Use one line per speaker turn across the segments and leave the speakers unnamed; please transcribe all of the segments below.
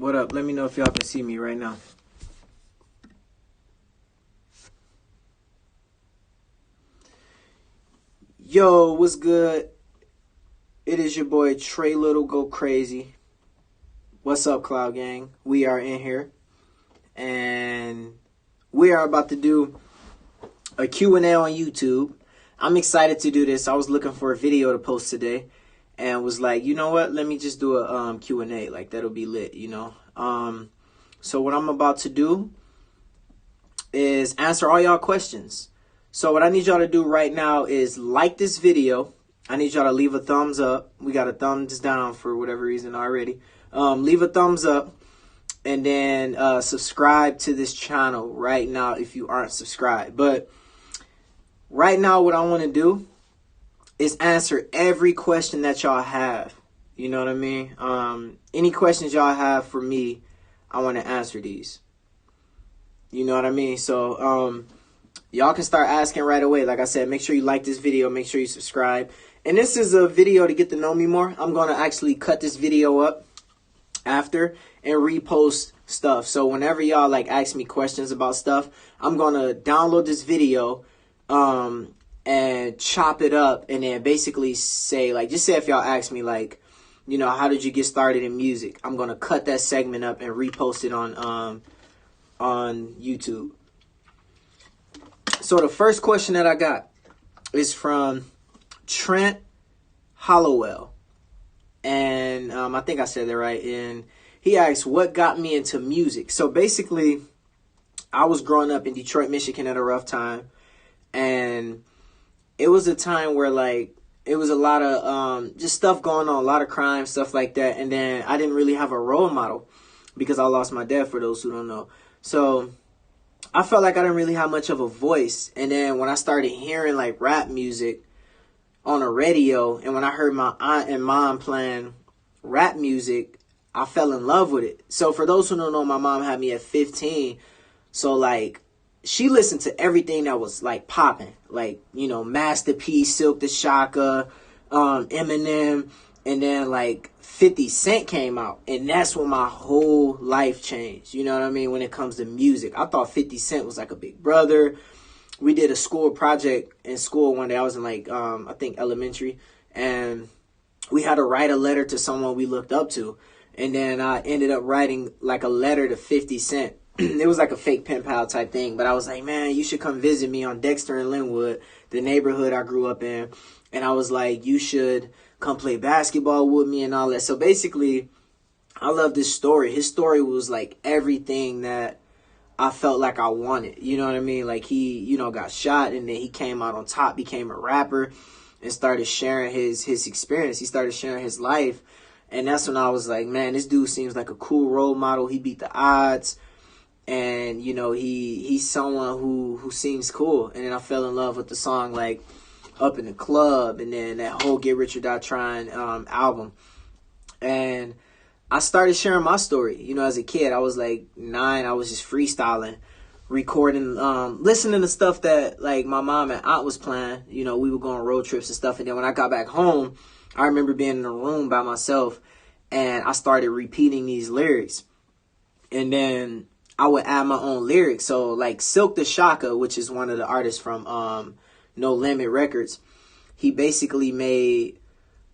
What up? Let me know if y'all can see me right now. Yo, what's good? It is your boy Trey Little Go Crazy. What's up, Cloud Gang? We are in here, and we are about to do a Q&A on YouTube. I'm excited to do this. I was looking for a video to post today, and was like, you know what? Let me just do a Q&A. Like, that'll be lit, you know? So what I'm about to do is answer all y'all questions. So what I need y'all to do right now is like this video. I need y'all to leave a thumbs up. We got a thumbs down for whatever reason already. Leave a thumbs up, and then subscribe to this channel right now if you aren't subscribed. But right now what I want to do is answer every question that y'all have. You know what I mean? Any questions y'all have for me, I want to answer these. You know what I mean? So y'all can start asking right away. Like I said, make sure you like this video. Make sure you subscribe. And this is a video to get to know me more. I'm going to actually cut this video up after and repost stuff. So whenever y'all like ask me questions about stuff, I'm going to download this video and chop it up and then basically say, like, just say if y'all ask me, like, you know, how did you get started in music? I'm going to cut that segment up and repost it on YouTube. So the first question that I got is from Trent Hollowell. And I think I said that right. And he asks, what got me into music? So basically, I was growing up in Detroit, Michigan at a rough time. And it was a time where, like, it was a lot of just stuff going on, a lot of crime, stuff like that. And then I didn't really have a role model because I lost my dad, for those who don't know. So I felt like I didn't really have much of a voice. And then when I started hearing like rap music on a radio, and when I heard my aunt and mom playing rap music, I fell in love with it. So for those who don't know, my mom had me at 15. So like she listened to everything that was like popping, like, you know, Master P, Silk the Shocker, Eminem, and then like 50 Cent came out, and that's when my whole life changed. You know what I mean? When it comes to music, I thought 50 Cent was like a big brother. We did a school project in school one day. I was in like, I think elementary, and we had to write a letter to someone we looked up to. And then I ended up writing like a letter to 50 Cent. It was like a fake pen pal type thing, but I was like, man, you should come visit me on Dexter and Linwood, the neighborhood I grew up in. And I was like, you should come play basketball with me and all that. So basically, I love this story. His story was like everything that I felt like I wanted. You know what I mean? Like he, you know, got shot, and then he came out on top, became a rapper, and started sharing his experience. He started sharing his life. And that's when I was like, man, this dude seems like a cool role model. He beat the odds. And, you know, he's someone who seems cool. And then I fell in love with the song, like, Up in the Club, and then that whole Get Rich or Die Trying album. And I started sharing my story. You know, as a kid, I was like 9. I was just freestyling, recording, listening to stuff that, like, my mom and aunt was playing. You know, we would go on road trips and stuff. And then when I got back home, I remember being in a room by myself, and I started repeating these lyrics. And then I would add my own lyrics. So like Silk the Shocker, which is one of the artists from No Limit Records, he basically made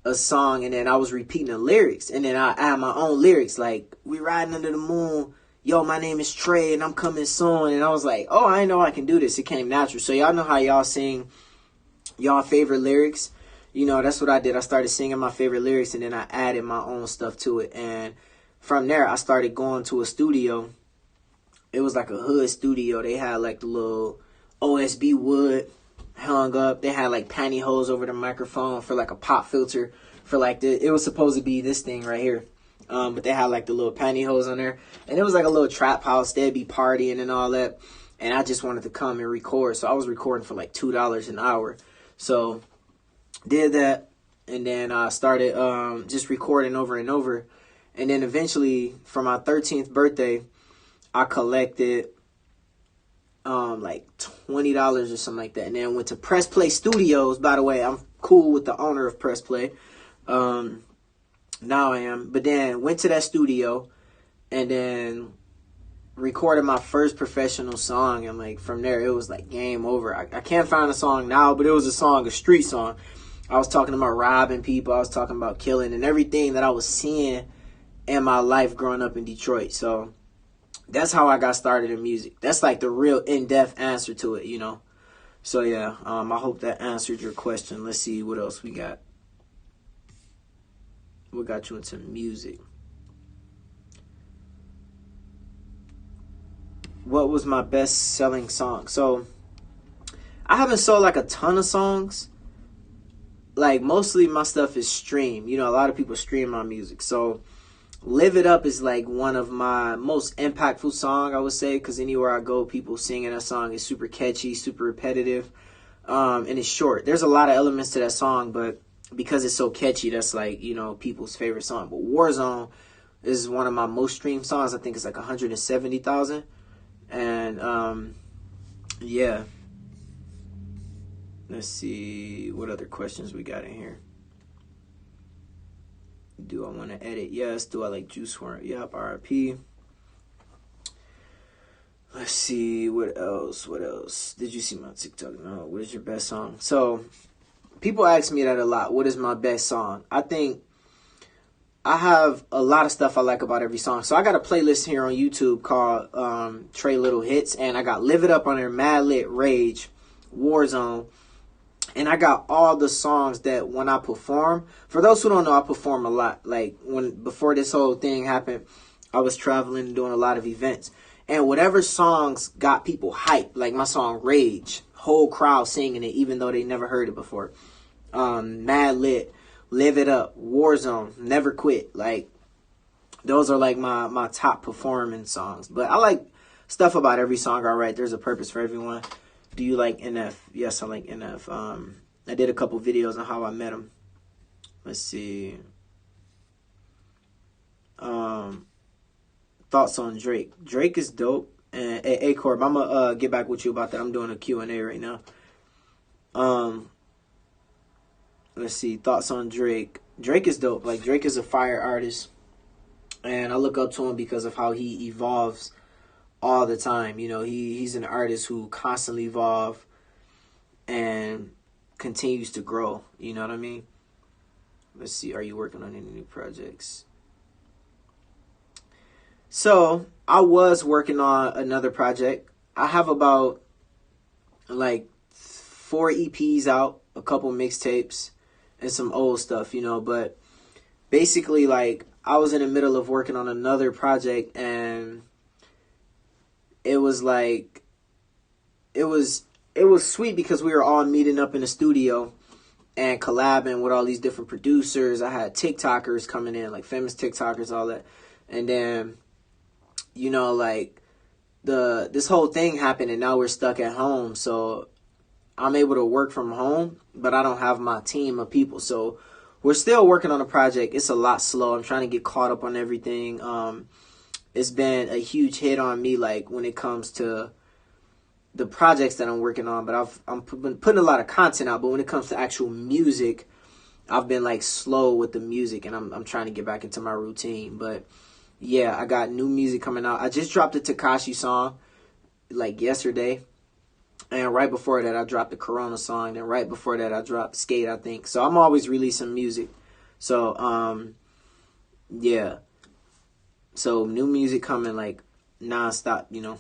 a song, and then I was repeating the lyrics, and then I add my own lyrics, like, we riding under the moon, yo, my name is Trey, and I'm coming soon. And I was like, oh, I know I can do this. It came natural. So y'all know how y'all sing y'all favorite lyrics? You know, that's what I did. I started singing my favorite lyrics, and then I added my own stuff to it. And from there, I started going to a studio. It was like a hood studio. They had like the little OSB wood hung up. They had like pantyhose over the microphone for like a pop filter for like it was supposed to be this thing right here. But they had like the little pantyhose on there. And it was like a little trap house. They'd be partying and all that. And I just wanted to come and record. So I was recording for like $2 an hour. So did that. And then I started just recording over and over. And then eventually, for my 13th birthday, I collected like $20 or something like that. And then went to Press Play Studios. By the way, I'm cool with the owner of Press Play. Now I am. But then went to that studio, and then recorded my first professional song, and like from there it was like game over. I can't find a song now, but it was a street song. I was talking about robbing people, I was talking about killing, and everything that I was seeing in my life growing up in Detroit. So that's how I got started in music. That's like the real in-depth answer to it, you know. So yeah, I hope that answered your question. Let's see what else we got. What got you into music? What was my best selling song? So I haven't sold like a ton of songs. Like mostly my stuff is streamed. You know, a lot of people stream my music. So Live It Up is like one of my most impactful songs, I would say, because anywhere I go, people singing that song. Is super catchy, super repetitive, and it's short. There's a lot of elements to that song, but because it's so catchy, that's like, you know, people's favorite song. But Warzone is one of my most streamed songs. I think it's like 170,000. And yeah. Let's see what other questions we got in here. Do I want to edit? Yes. Do I like Juice WRLD? Yep. RIP. Let's see what else. What else? Did you see my TikTok? No. What is your best song? So people ask me that a lot. What is my best song? I think I have a lot of stuff I like about every song. So I got a playlist here on YouTube called Trey Little Hits, and I got Live It Up on there, Mad Lit, Rage, Warzone. And I got all the songs that when I perform, for those who don't know, I perform a lot. Like before this whole thing happened, I was traveling and doing a lot of events. And whatever songs got people hyped, like my song Rage, whole crowd singing it even though they never heard it before. Mad Lit, Live It Up, Warzone, Never Quit. Like those are like my top performing songs. But I like stuff about every song I write. There's a purpose for everyone. Do you like NF? Yes, I like NF. I did a couple videos on how I met him. Let's see. Thoughts on Drake. Drake is dope. And A-Corp, I'm going to get back with you about that. I'm doing a Q&A right now. Let's see. Thoughts on Drake. Drake is dope. Like, Drake is a fire artist. And I look up to him because of how he evolves all the time. You know, he's an artist who constantly evolves and continues to grow. You know what I mean? Let's see. Are you working on any new projects? So I was working on another project. I have about like 4 EPs out, a couple mixtapes, and some old stuff, you know. But basically, like, I was in the middle of working on another project, and it was like, it was sweet because we were all meeting up in the studio and collabing with all these different producers. I had TikTokers coming in, like famous TikTokers, all that. And then, you know, like this whole thing happened and now we're stuck at home. So I'm able to work from home, but I don't have my team of people. So we're still working on the project. It's a lot slow. I'm trying to get caught up on everything. It's been a huge hit on me, like when it comes to the projects that I'm working on, but I'm putting a lot of content out. But when it comes to actual music, I've been like slow with the music, and I'm trying to get back into my routine. But yeah, I got new music coming out. I just dropped a Tekashi song like yesterday, and right before that I dropped the Corona song, and right before that I dropped Skate, I think. So I'm always releasing music. So yeah. So new music coming like nonstop, you know.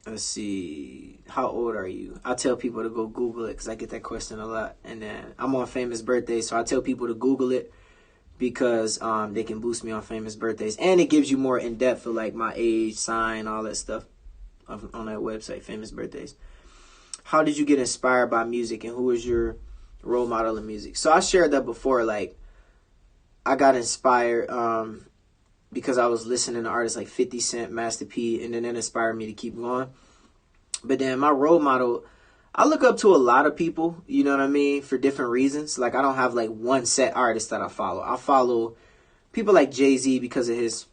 Let's see. How old are you? I tell people to go Google it because I get that question a lot. And then I'm on Famous Birthdays, so I tell people to Google it because they can boost me on Famous Birthdays. And it gives you more in-depth of like my age, sign, all that stuff on that website, Famous Birthdays. How did you get inspired by music, and who was your role model in music? So I shared that before. Like, I got inspired because I was listening to artists like 50 Cent, Master P, and then that inspired me to keep going. But then my role model, I look up to a lot of people, you know what I mean, for different reasons. Like, I don't have like one set artist that I follow. I follow people like Jay-Z because of his,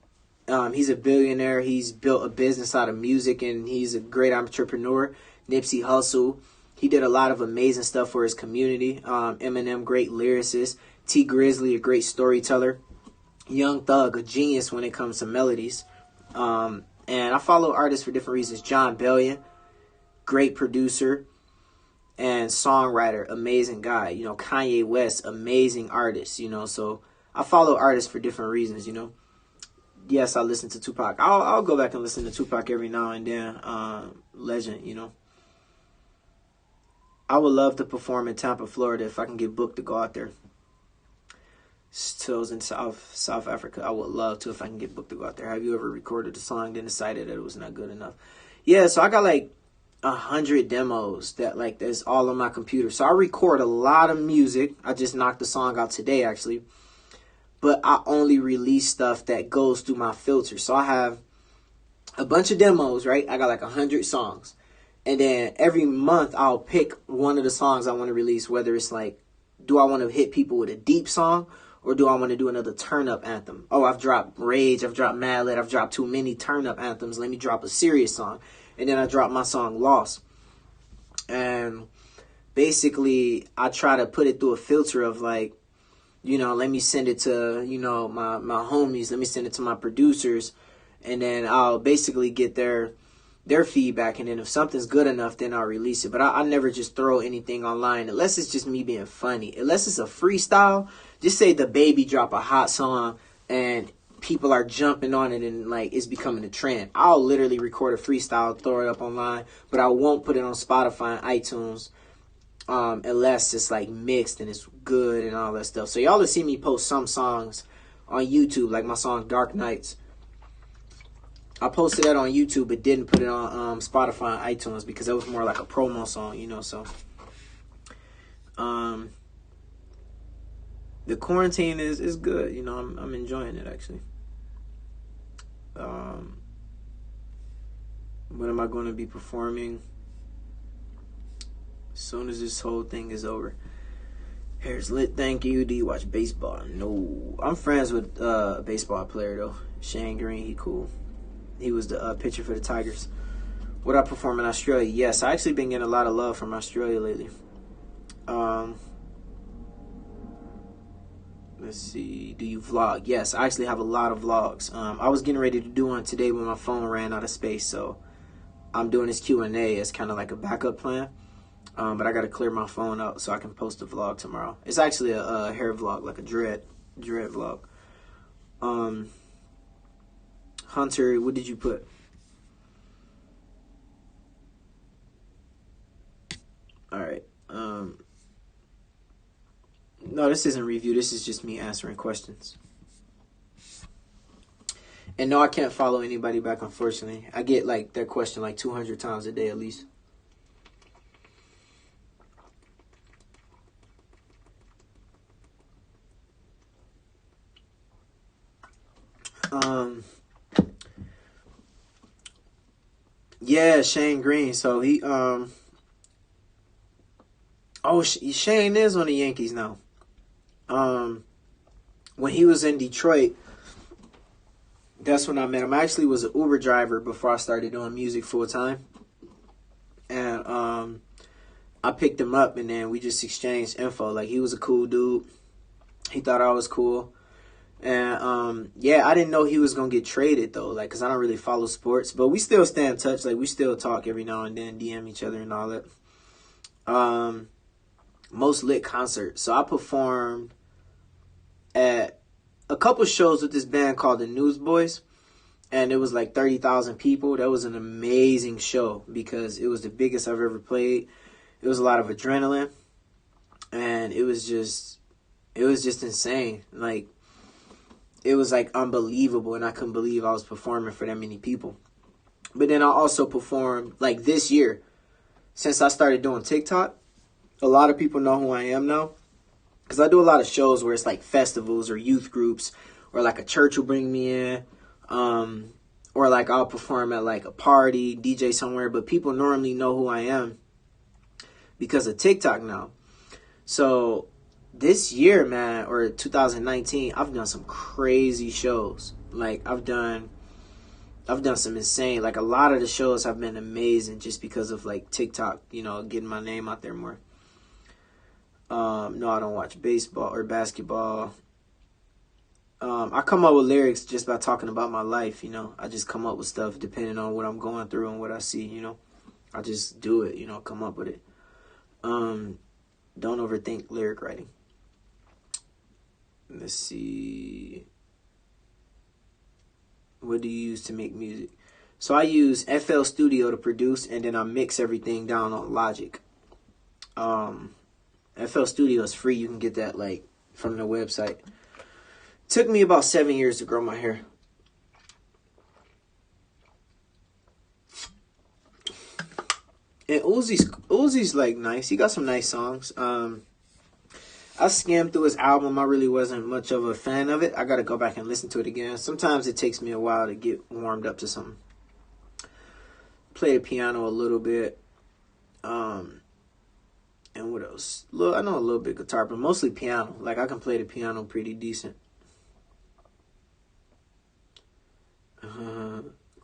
he's a billionaire. He's built a business out of music, and he's a great entrepreneur. Nipsey Hussle, he did a lot of amazing stuff for his community. Eminem, great lyricist. T Grizzly, a great storyteller. Young Thug, a genius when it comes to melodies. And I follow artists for different reasons. John Bellion, great producer and songwriter, amazing guy. You know, Kanye West, amazing artist, you know. So I follow artists for different reasons, you know. Yes, I listen to Tupac. I'll go back and listen to Tupac every now and then. Legend, you know. I would love to perform in Tampa, Florida if I can get booked to go out there. Shows in South Africa. I would love to if I can get booked to go out there. Have you ever recorded a song then decided that it was not good enough? Yeah, so I got like 100 demos that's all on my computer. So I record a lot of music. I just knocked the song out today actually. But I only release stuff that goes through my filter. So I have a bunch of demos, right? I got like 100 songs. And then every month I'll pick one of the songs I want to release, whether it's like, do I want to hit people with a deep song or do I want to do another turn up anthem? Oh, I've dropped Rage, I've dropped Mad Lit, I've dropped too many turn up anthems. Let me drop a serious song. And then I drop my song Lost. And basically I try to put it through a filter of like, you know, let me send it to, you know, my homies. Let me send it to my producers. And then I'll basically get their feedback. And then if something's good enough, then I'll release it. But I never just throw anything online unless it's just me being funny. Unless it's a freestyle. Just say the baby drop a hot song and people are jumping on it and like it's becoming a trend. I'll literally record a freestyle, throw it up online. But I won't put it on Spotify and iTunes. Unless it's like mixed and it's good and all that stuff. So y'all will see me post some songs on YouTube, like my song Dark Nights. I posted that on YouTube but didn't put it on Spotify and iTunes because it was more like a promo song, you know. So the quarantine is good, you know. I'm enjoying it actually. When am I going to be performing? As soon as this whole thing is over. Hair's lit, thank you. Do you watch baseball? No. I'm friends with a baseball player, though. Shane Green, he cool. He was the pitcher for the Tigers. Would I perform in Australia? Yes, I actually been getting a lot of love from Australia lately. Let's see. Do you vlog? Yes, I actually have a lot of vlogs. I was getting ready to do one today when my phone ran out of space, so I'm doing this Q&A as kind of like a backup plan. But I got to clear my phone out so I can post a vlog tomorrow. It's actually a hair vlog, like a dread vlog. Hunter, what did you put? All right. No, this isn't review. This is just me answering questions. And no, I can't follow anybody back, unfortunately. I get like that question like 200 times a day at least. Yeah, Shane Green. So he Shane is on the Yankees now. When he was in Detroit, that's when I met him. I actually was an Uber driver before I started doing music full time. And I picked him up and then we just exchanged info. Like, he was a cool dude. He thought I was cool. And yeah, I didn't know he was gonna get traded though, like, cause I don't really follow sports, but we still stay in touch. Like, we still talk every now and then, DM each other and all that. Most lit concert. So I performed at a couple shows with this band called the Newsboys, and it was like 30,000 people. That was an amazing show because it was the biggest I've ever played. It was a lot of adrenaline, and it was just insane. Like, it was like unbelievable, and I couldn't believe I was performing for that many people. But then I also performed like this year. Since I started doing TikTok, a lot of people know who I am now. Because I do a lot of shows where it's like festivals or youth groups, or like a church will bring me in. Or like I'll perform at like a party, DJ somewhere. But people normally know who I am because of TikTok now. So this year, man, or 2019, I've done some crazy shows. Like, I've done some insane, like, a lot of the shows have been amazing just because of like TikTok, you know, getting my name out there more. No, I don't watch baseball or basketball. I come up with lyrics just by talking about my life, you know. I just come up with stuff depending on what I'm going through and what I see, you know. I just do it, you know, come up with it. Don't overthink lyric writing. Let's see. What do you use to make music? So I use FL Studio to produce, and then I mix everything down on Logic. FL Studio is free. You can get that like from the website. Took me about 7 years to grow my hair. And Uzi's like nice. He got some nice songs. I skimmed through his album. I really wasn't much of a fan of it. I got to go back and listen to it again. Sometimes it takes me a while to get warmed up to something. Play the piano a little bit. And what else? I know a little bit guitar, but mostly piano. Like, I can play the piano pretty decent.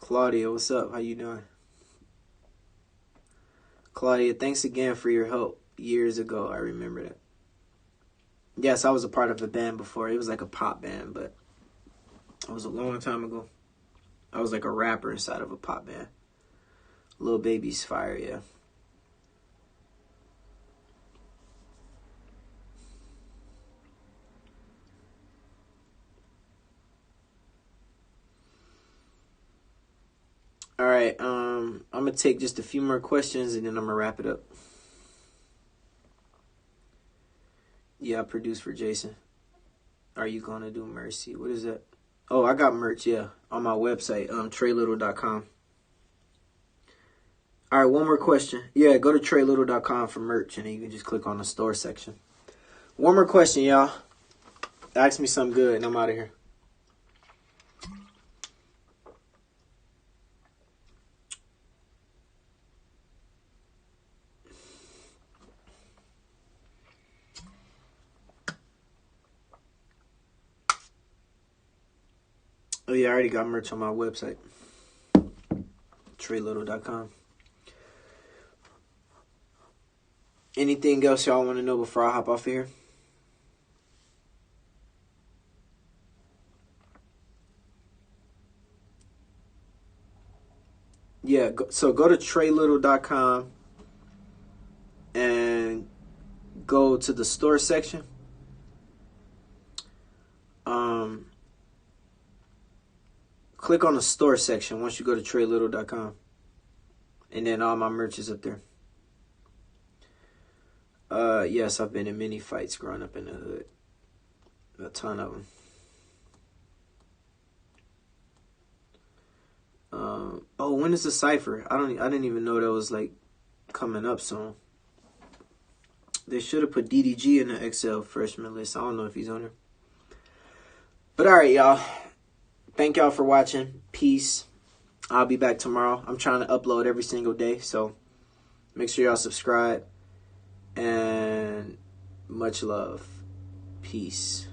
Claudia, what's up? How you doing? Claudia, thanks again for your help years ago. I remember that. Yes, I was a part of a band before. It was like a pop band, but it was a long time ago. I was like a rapper inside of a pop band. Lil Baby's fire, yeah. All right, I'm gonna take just a few more questions and then I'm gonna wrap it up. Yeah, I produced for Jason. Are you gonna do Mercy? What is that? Oh, I got merch, yeah, on my website, TreyLittle.com. All right, one more question. Yeah, go to TreyLittle.com for merch, and then you can just click on the store section. One more question, y'all. Ask me something good, and I'm out of here. Oh, yeah, I already got merch on my website, TreyLittle.com. Anything else y'all want to know before I hop off here? Yeah, so go to TreyLittle.com and go to the store section. Click on the store section once you go to TreyLittle.com. And then all my merch is up there. Yes, I've been in many fights growing up in the hood. A ton of them. Oh, when is the cipher? I didn't even know that was like coming up soon. They should have put DDG in the XL freshman list. I don't know if he's on there. But all right, y'all. Thank y'all for watching. Peace. I'll be back tomorrow. I'm trying to upload every single day, so make sure y'all subscribe. And much love. Peace.